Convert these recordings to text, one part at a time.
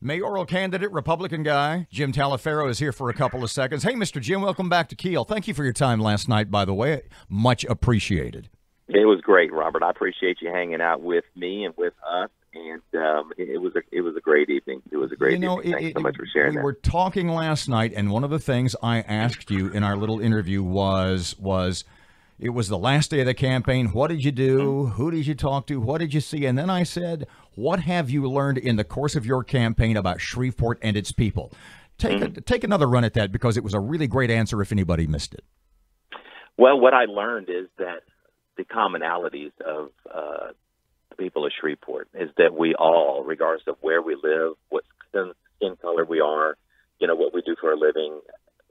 Mayoral candidate, Republican guy, Jim Taliaferro is here for a couple of seconds. Hey, Mr. Jim, welcome back to KEEL. Thank you for your time last night, by the way. Much appreciated. It was great, Robert. I appreciate you hanging out with me and with us, and it was a great evening. It was a great evening. Thanks so much for sharing that. We were talking last night, and one of the things I asked you in our little interview was it was the last day of the campaign. What did you do? Who did you talk to? What did you see? And then I said, what have you learned in the course of your campaign about Shreveport and its people? Take another run at that, because it was a really great answer if anybody missed it. Well, what I learned is that the commonalities of the people of Shreveport is that we all, regardless of where we live, what skin color we are, what we do for a living,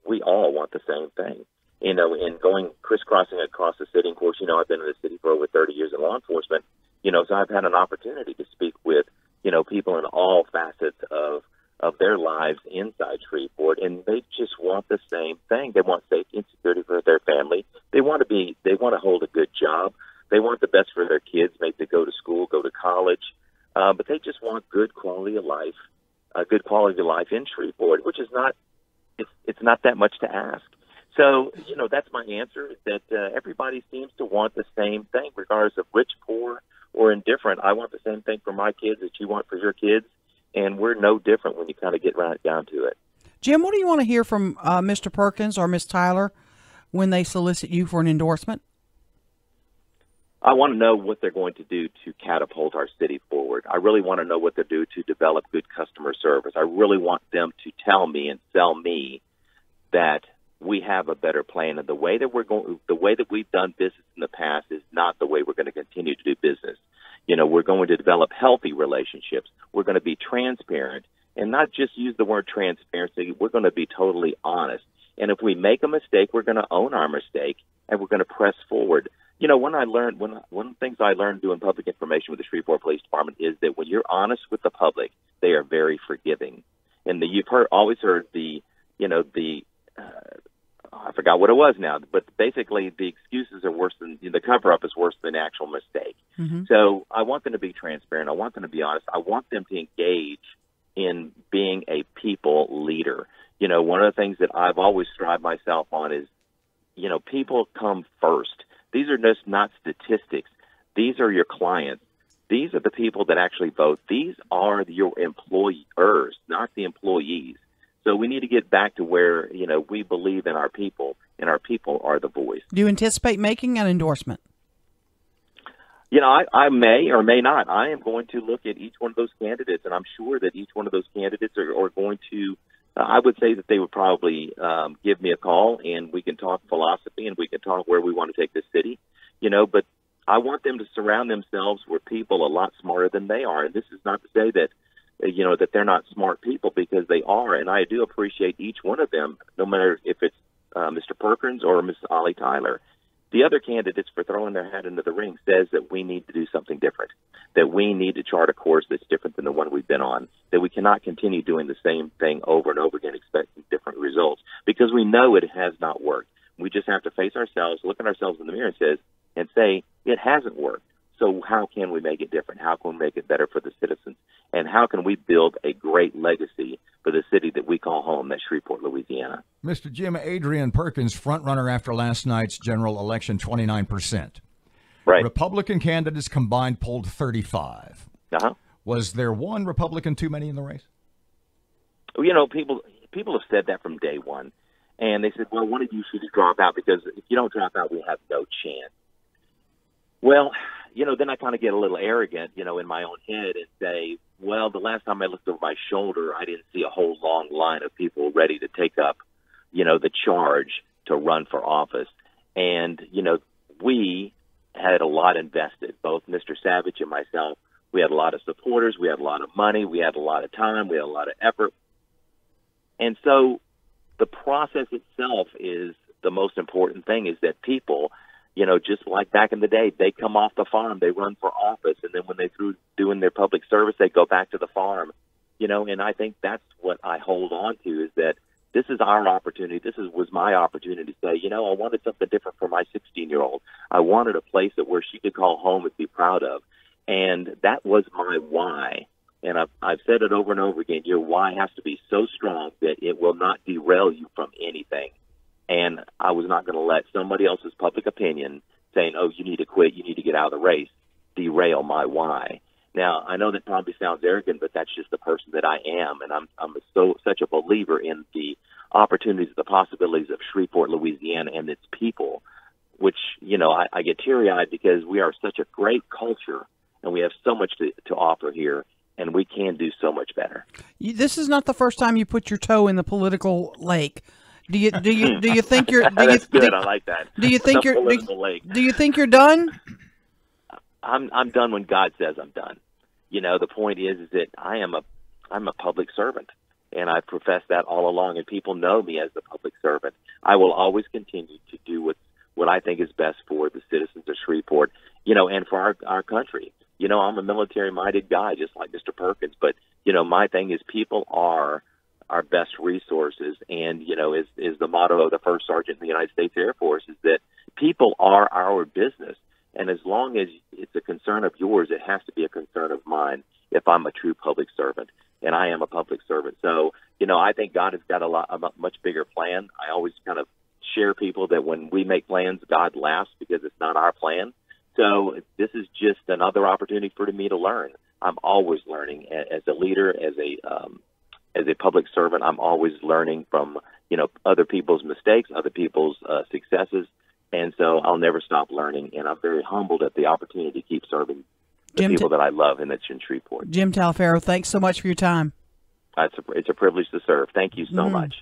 we all want the same thing. And going crisscrossing across the city, of course, I've been in the city for over 30 years in law enforcement, so I've had an opportunity to speak with, people in all facets of their lives inside Shreveport, and they just want the same thing. They want safety and security for their family. They want to hold a good job. They want the best for their kids, maybe to go to school, go to college, but they just want good quality of life, in Shreveport, which is it's not that much to ask. So, that's my answer, is that everybody seems to want the same thing, regardless of rich, poor, or indifferent. I want the same thing for my kids that you want for your kids, and we're no different when you kind of get right down to it. Jim, what do you want to hear from Mr. Perkins or Ms. Tyler when they solicit you for an endorsement? I want to know what they're going to do to catapult our city forward. I really want to know what they'll do to develop good customer service. I really want them to tell me and sell me that we have a better plan, and the way that we've done business in the past is not the way we're going to continue to do business. We're going to develop healthy relationships. We're going to be transparent, and not just use the word transparency. We're going to be totally honest. And if we make a mistake, we're going to own our mistake, and we're going to press forward. One of the things I learned doing public information with the Shreveport Police Department is that when you're honest with the public, they are very forgiving. And you've always heard I forgot what it was now, but basically the excuses are worse than the cover-up is worse than the actual mistake. Mm-hmm. So I want them to be transparent. I want them to be honest. I want them to engage in being a people leader. One of the things that I've always strived myself on is, people come first. These are just not statistics. These are your clients. These are the people that actually vote. These are your employers, not the employees. So we need to get back to where, we believe in our people, and our people are the voice. Do you anticipate making an endorsement? I may or may not. I am going to look at each one of those candidates, and I'm sure that each one of those candidates are going to, I would say that they would probably give me a call, and we can talk philosophy, and we can talk where we want to take this city, but I want them to surround themselves with people a lot smarter than they are. And this is not to say that, that they're not smart people, because they are, and I do appreciate each one of them, no matter if it's Mr. Perkins or Ms. Ollie Tyler. The other candidates, for throwing their hat into the ring, says that we need to do something different, that we need to chart a course that's different than the one we've been on, that we cannot continue doing the same thing over and over again expecting different results, because we know it has not worked. We just have to face ourselves, look at ourselves in the mirror and say, it hasn't worked. So how can we make it different? How can we make it better for the citizens? And how can we build a great legacy for the city that we call home, that's Shreveport, Louisiana? Mr. Jim, Adrian Perkins, front runner after last night's general election, 29%. Right. Republican candidates combined polled 35. Uh-huh. Was there one Republican too many in the race? People have said that from day one. And they said, well, one of you should drop out, because if you don't drop out, we have no chance. Well, then I kind of get a little arrogant, in my own head and say, well, the last time I looked over my shoulder, I didn't see a whole long line of people ready to take up, the charge to run for office. And, we had a lot invested, both Mr. Savage and myself. We had a lot of supporters. We had a lot of money. We had a lot of time. We had a lot of effort. And so the process itself is the most important thing, is that people, just like back in the day, they come off the farm, they run for office, and then when they through doing their public service, they go back to the farm, and I think that's what I hold on to, is that this is our opportunity. Was my opportunity to say, I wanted something different for my 16-year-old. I wanted a place where she could call home and be proud of. And that was my why. And I've said it over and over again. Your why has to be so strong that it will not derail you from anything. And I was not going to let somebody else's public opinion saying, "Oh, you need to quit, you need to get out of the race," derail my why. Now, I know that probably sounds arrogant, but that's just the person that I am, and I'm such a believer in the opportunities, the possibilities of Shreveport, Louisiana, and its people, which, you know, I get teary-eyed because we are such a great culture, and we have so much to offer here, and we can do so much better. This is not the first time you put your toe in the political lake. Do you think you're? That's good. I like that. Do you think you're? Do you think you're done? I'm done when God says I'm done. You know, the point is that I'm a public servant, and I profess that all along, and people know me as the public servant. I will always continue to do what I think is best for the citizens of Shreveport, you know, and for our country. You know, I'm a military-minded guy, just like Mr. Perkins, but, you know, my thing is people are our best resources, and, you know, is the motto of the first sergeant in the United States Air Force, is that people are our business. And as long as it's a concern of yours, it has to be a concern of mine if I'm a true public servant, and I am a public servant. So, you know, I think God has got a much bigger plan. I always kind of share people that when we make plans, God laughs because it's not our plan. So this is just another opportunity for me to learn. I'm always learning as a leader, as a public servant. I'm always learning from, you know, other people's mistakes, other people's successes. And so I'll never stop learning, and I'm very humbled at the opportunity to keep serving the people that I love, and that's in Shreveport. Jim Taliaferro, thanks so much for your time. It's a privilege to serve. Thank you so much.